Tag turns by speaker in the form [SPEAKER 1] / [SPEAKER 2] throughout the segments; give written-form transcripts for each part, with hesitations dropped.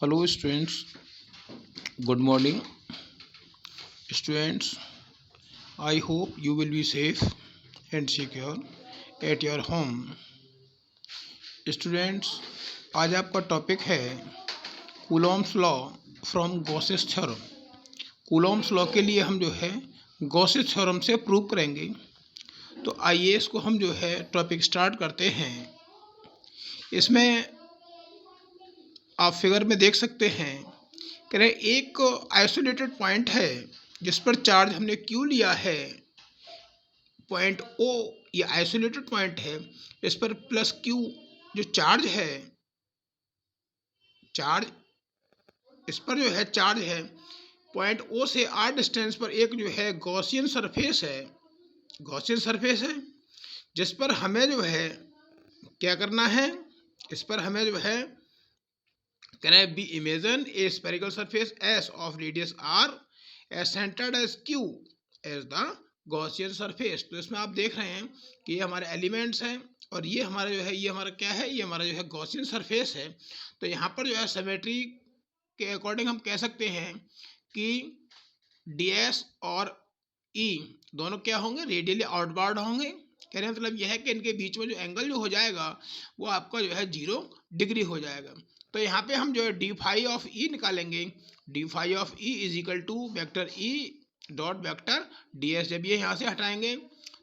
[SPEAKER 1] Hello students, good morning. Students, I hope you will be safe and secure at your home. Students, आज आपका topic है Coulomb's law from Gauss's theorem. Coulomb's law के लिए हम जो है Gauss's theorem से प्रूव करेंगे। तो आइए इसको हम जो है टॉपिक स्टार्ट करते हैं। इसमें आप फिगर में देख सकते हैं कह रहे एक आइसोलेटेड पॉइंट है जिस पर चार्ज हमने क्यू लिया है। पॉइंट ओ ये आइसोलेटेड पॉइंट है, इस पर प्लस क्यू जो चार्ज है, चार्ज इस पर जो है चार्ज है। पॉइंट ओ से आर डिस्टेंस पर एक जो है गॉसियन सरफेस है, गॉसियन सरफेस है जिस पर हमें जो है क्या करना है, इस पर हमें जो है Can I be imagine a spherical surface S of radius R as centered as Q as the Gaussian surface। तो इसमें आप देख रहे हैं कि ये हमारे एलिमेंट्स हैं और ये हमारा जो है, ये हमारा क्या है, ये हमारा जो है गॉसियन सरफेस है। तो यहाँ पर जो है सिमेट्री के अकॉर्डिंग हम कह सकते हैं कि ds और E दोनों क्या होंगे, रेडियली आउटवार्ड होंगे। कहने का मतलब यह है कि इनके बीच में जो एंगल जो हो जाएगा वो आपका जो है 0 डिग्री हो जाएगा। तो यहाँ पे हम जो है डी फाई ऑफ ई निकालेंगे। D phi of E is equal to vector E dot vector D S. जब ये यहाँ से हटाएंगे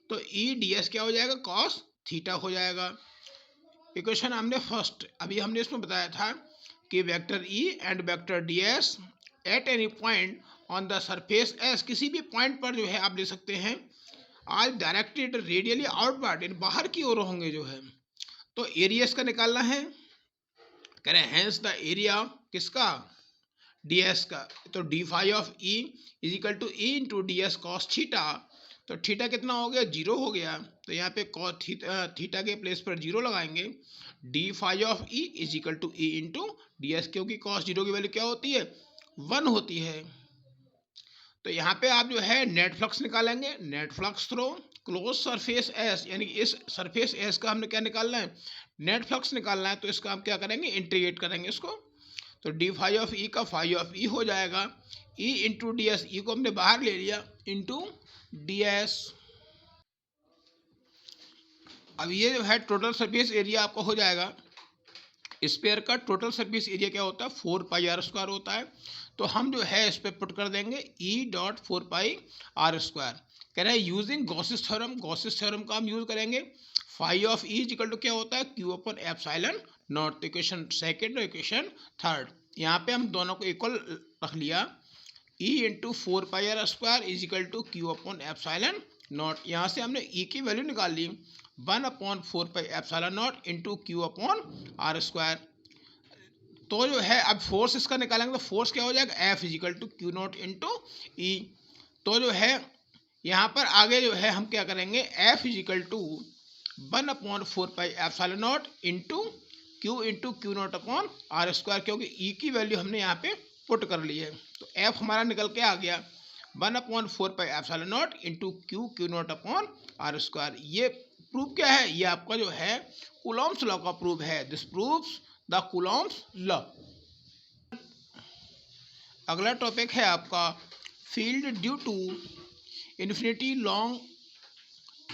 [SPEAKER 1] तो ई डी एस क्या हो जाएगा, कॉस थीटा हो जाएगा। इक्वेशन हमने फर्स्ट अभी हमने इसमें बताया था कि vector E and vector D S at any point on the surface S, किसी भी पॉइंट पर जो है आप ले सकते हैं, आज डायरेक्टेड रेडियली आउटवर्ड, इन बाहर की ओर होंगे जो है। तो एरिया इसका निकालना है, कह रहे हैं हेंस द एरिया किसका, डी एस का। तो D phi of E is equal to E into D S cos theta. तो थीटा कितना हो गया, 0 हो गया। तो यहाँ पे कॉस थीटा के प्लेस पर 0 लगाएंगे। D phi of E is equal to E into D S, क्योंकि कॉस 0 की वैल्यू क्या होती है, 1 होती है। तो यहाँ पे आप जो है नेट फ्लक्स निकालेंगे, net flux throw close surface S, यानी कि इस सरफेस एस का हमने क्या निकालना है, नेट फ्लक्स निकालना है। तो इसका हम क्या करेंगे, इंटीग्रेट करेंगे इसको। तो डी फाई ऑफ ई का फाई ऑफ ई हो जाएगा ई इंटू डी एस, ई को हमने बाहर ले लिया, इंटू डी एस। अब ये जो है टोटल सरफेस एरिया आपका हो जाएगा, स्पेयर का टोटल सरफेस एरिया क्या होता है, 4 पाई आर स्क्वायर होता है। तो हम जो है इस पर पुट कर देंगे E dot 4 pi R square. कह रहे हैं using Gauss's theorem, Gauss's theorem का हम यूज करेंगे। Phi of E equal to क्या होता है, क्यू अपॉन एप्सिलॉन नॉट। तो इक्वेशन सेकेंड और इक्वेशन थर्ड, यहाँ पे हम दोनों को इक्वल रख लिया। E into 4 pi R square is equal to Q upon epsilon naught. यहाँ से हमने ई की वैल्यू निकाल ली, 1/4 pi epsilon naught into Q upon R square. तो जो है अब फोर्स इसका निकालेंगे तो फोर्स क्या हो जाएगा, F is equal to q naught into E. तो जो है यहाँ पर आगे जो है हम क्या करेंगे, F is equal to 1/4 pi epsilon naught into Q naught upon R square, क्योंकि ई की वैल्यू हमने यहाँ पे पुट कर ली है। तो एफ हमारा निकल के आ गया 1/4 pi epsilon naught into Q naught upon R square. ये प्रूफ क्या है, ये आपका जो है कूलॉम्स लॉ का प्रूफ है। This proves the Coulomb's law. अगला टॉपिक है आपका field due to infinity long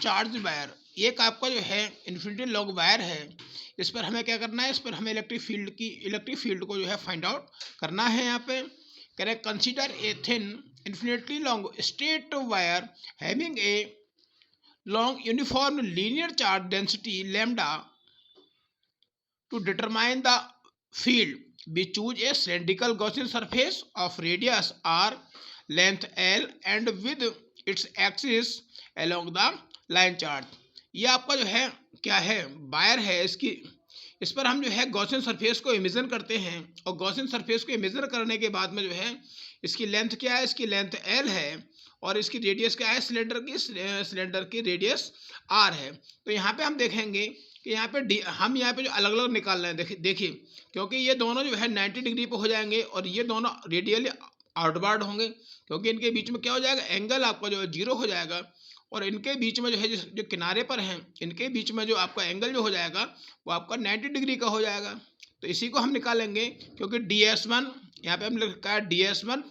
[SPEAKER 1] charge wire. एक आपका जो है इन्फिनिटी लॉन्ग वायर है, इस पर हमें क्या करना है, इस पर हमें इलेक्ट्रिक फील्ड को जो है फाइंड आउट करना है। यहाँ पे कह रहे हैं consider a thin infinitely long straight wire having a long uniform linear charge density lambda. To determine the field, we choose a cylindrical Gaussian surface of radius r, length l and with its axis along the line charge। ये आपका जो है क्या है, wire है, इस पर हम जो है गॉसियन सरफेस को इमेजिन करते हैं। और गॉसियन सरफेस को इमेजिन करने के बाद में जो है इसकी लेंथ क्या है, इसकी लेंथ l है और इसकी रेडियस क्या है, सिलेंडर की रेडियस r है। तो यहाँ पे हम देखेंगे कि यहाँ पे हम यहाँ पे जो अलग अलग निकाल रहे हैं, देखिए क्योंकि ये दोनों जो है 90 डिग्री पे हो जाएंगे और ये दोनों रेडियली आउटवर्ड होंगे, क्योंकि इनके बीच में क्या हो जाएगा, एंगल आपका जो है 0 हो जाएगा। और इनके बीच में जो है जो किनारे पर हैं, इनके बीच में जो आपका एंगल जो हो जाएगा वो आपका 90 डिग्री का हो जाएगा। तो इसी को हम निकालेंगे, क्योंकि DS1 यहाँ पे हम लिखा है DS1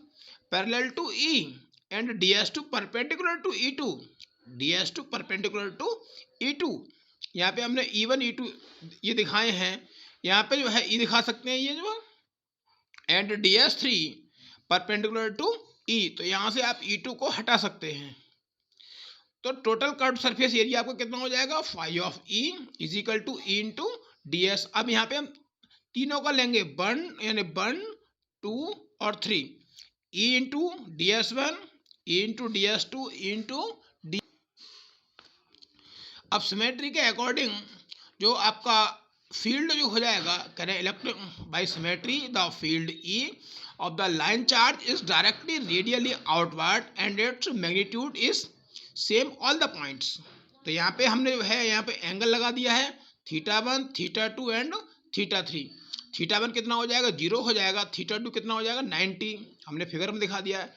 [SPEAKER 1] parallel to E and DS2 perpendicular to E2, DS2 perpendicular to E2। यहाँ पे हमने E1 E2 ये दिखाए हैं, यहाँ पे जो है E दिखा सकते हैं ये जो, and DS3 perpendicular to E, तो यहाँ से आप E2 को हटा सकते हैं। तो टोटल कर्व सरफेस एरिया आपको कितना हो जाएगा, phi of E is equal to E into DS। अब यहाँ पे हम तीनों का लेंगे, 1 यानी 1 2 और 3, E into DS1 E into DS2 E into D। अब सिमेट्री के अकॉर्डिंग जो आपका फील्ड जो हो जाएगा, कह रहे electric by symmetry the field E of the line charge is directly radially outward and its magnitude is same all the points। तो यहाँ पे हमने जो है यहाँ पे एंगल लगा दिया है θ1 θ2 एंड θ3। θ1 कितना हो जाएगा, 0 हो जाएगा, θ2 कितना हो जाएगा 90, हमने फिगर में दिखा दिया है,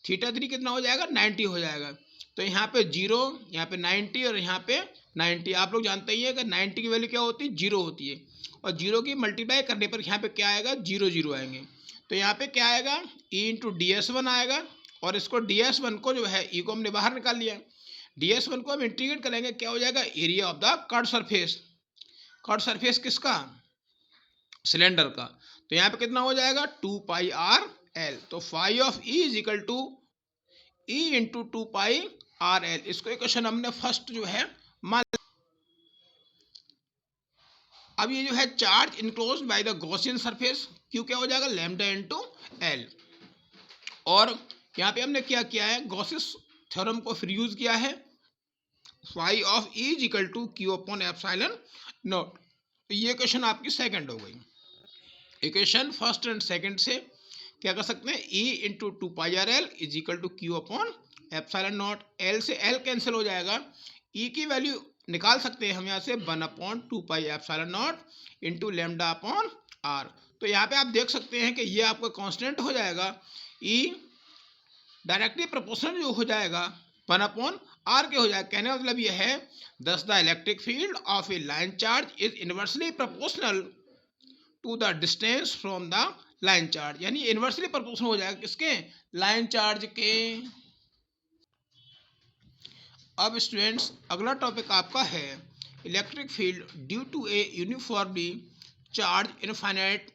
[SPEAKER 1] θ3 कितना हो जाएगा 90 हो जाएगा। तो यहाँ पे 0, यहाँ पे 90 और यहाँ पे 90। आप लोग जानते ही है कि 90 की वैल्यू क्या होती है, 0 होती है, और 0 की मल्टीप्लाई करने पर यहाँ पे क्या आएगा, 0 0 आएंगे। तो यहाँ पे क्या आएगा, E इंटू DS1 आएगा, और इसको DS1 को जो है E को हमने बाहर निकाल लिया, DS1 को हम इंटीग्रेट करेंगे, क्या हो जाएगा, area of the curve surface. Curve surface किसका, सिलेंडर का। तो यहाँ पे कितना हो जाएगा 2πRL। तो phi of E is equal to E into 2πRL। इसको इक्वेशन हमने फर्स्ट जो है मान। अब ये जो है charge enclose by the Gaussian surface, Q क्या हो जाएगा, लैम्डा इंटू एल। और यहाँ पे हमने क्या किया है, गॉसियस थ्योरम को फिर यूज किया है, phi of E is equal to Q upon epsilon naught. तो ये इक्वेशन आपकी सेकंड हो गई। इक्वेशन फर्स्ट एंड सेकंड से क्या कर सकते हैं, E into 2πRL is equal to Q upon epsilon naught. L से एल कैंसिल हो जाएगा, E की वैल्यू निकाल सकते हैं हम यहाँ से 1/2π epsilon naught into lambda upon R। तो यहाँ पे आप देख सकते हैं कि ये आपका कांस्टेंट हो जाएगा, E डायरेक्टली प्रोपोर्शनल जो हो जाएगा 1/R के हो जाएगा। कहने का मतलब ये है, thus the electric field of a line charge is inversely proportional to the distance from the line charge, यानी इनवर्सली प्रोपोर्शनल हो जाएगा किसके, लाइन चार्ज के। अब स्टूडेंट्स अगला टॉपिक आपका है electric field due to a uniformly charge infinite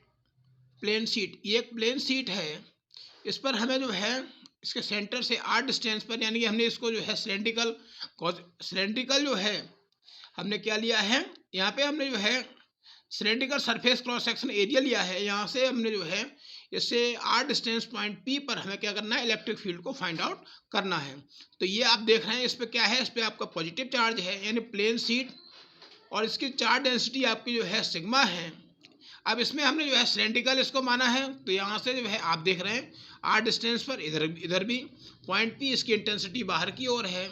[SPEAKER 1] plane sheet. ये एक प्लेन शीट है, इस पर हमें जो है इसके सेंटर से r डिस्टेंस पर, यानी कि हमने इसको जो है सिलेंड्रिकल जो है हमने क्या लिया है, यहाँ पे हमने जो है cylindrical surface cross section area लिया है। यहाँ से हमने जो है इससे r डिस्टेंस पॉइंट P पर हमें क्या करना है, इलेक्ट्रिक फील्ड को फाइंड आउट करना है। तो ये आप देख रहे हैं, इस पर क्या है, इस पर आपका पॉजिटिव चार्ज है, यानी प्लेन शीट, और इसकी चार्ज डेंसिटी आपकी जो है सिग्मा है। अब इसमें हमने जो है सिलेंड्रिकल इसको माना है, तो यहाँ से जो है आप देख रहे हैं r डिस्टेंस पर इधर भी पॉइंट P, इसकी इंटेंसिटी बाहर की ओर है,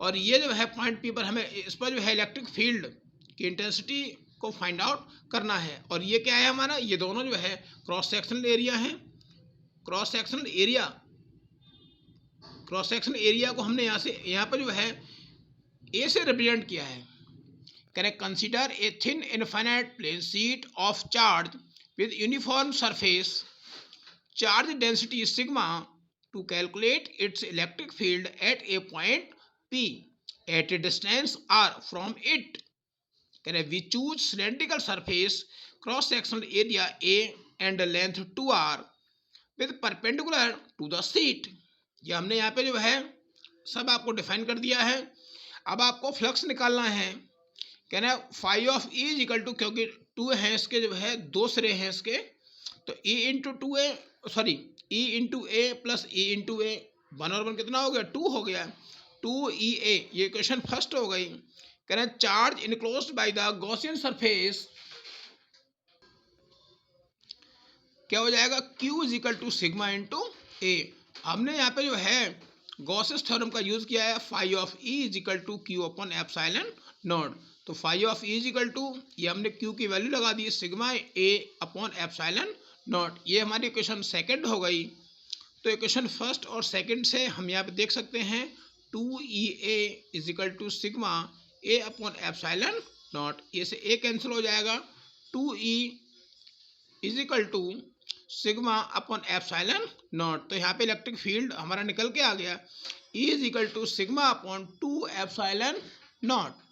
[SPEAKER 1] और ये जो है पॉइंट P पर हमें इस पर जो है इलेक्ट्रिक फील्ड की इंटेंसिटी को फाइंड आउट करना है। और ये क्या है हमारा, ये दोनों जो है क्रॉस सेक्शनल एरिया है। क्रॉस सेक्शनल एरिया को हमने यहाँ पर जो है A से रिप्रेजेंट किया है। Can consider a thin infinite plane sheet of charge with uniform surface charge density sigma to calculate its electric field at a point P at a distance R from it। We choose cylindrical surface cross sectional area A and length 2R with perpendicular to the sheet। ये हमने यहाँ पे जो है सब आपको define कर दिया है। अब आपको फ्लक्स निकालना है, कहना phi of E is equal to, क्योंकि 2 है इसके जो है 2 सिरे हैं इसके, तो E इंटू ए प्लस E इंटू ए, 1 और 1 कितना हो गया, 2 हो गया, 2EA। ये क्वेश्चन फर्स्ट हो गई। कह रहे हैं charge enclosed by the Gaussian surface क्या हो जाएगा, Q is equal to sigma into A. हमने यहाँ पे जो है गॉसियस थ्योरम का यूज किया है, phi of E is equal to Q upon epsilon naught. तो phi of E is equal to, ये हमने Q की वैल्यू लगा दी, सिग्मा A अपॉन एप्सिलॉन नॉट। ये हमारी इक्वेशन सेकंड हो गई। तो इक्वेशन फर्स्ट और सेकंड से हम यहाँ पे देख सकते हैं 2EA is equal to sigma A upon epsilon naught. ये से A कैंसिल हो जाएगा, 2E is equal to sigma upon epsilon naught. तो यहाँ पे इलेक्ट्रिक फील्ड हमारा निकल के आ गया, E is equal to sigma upon 2 epsilon not.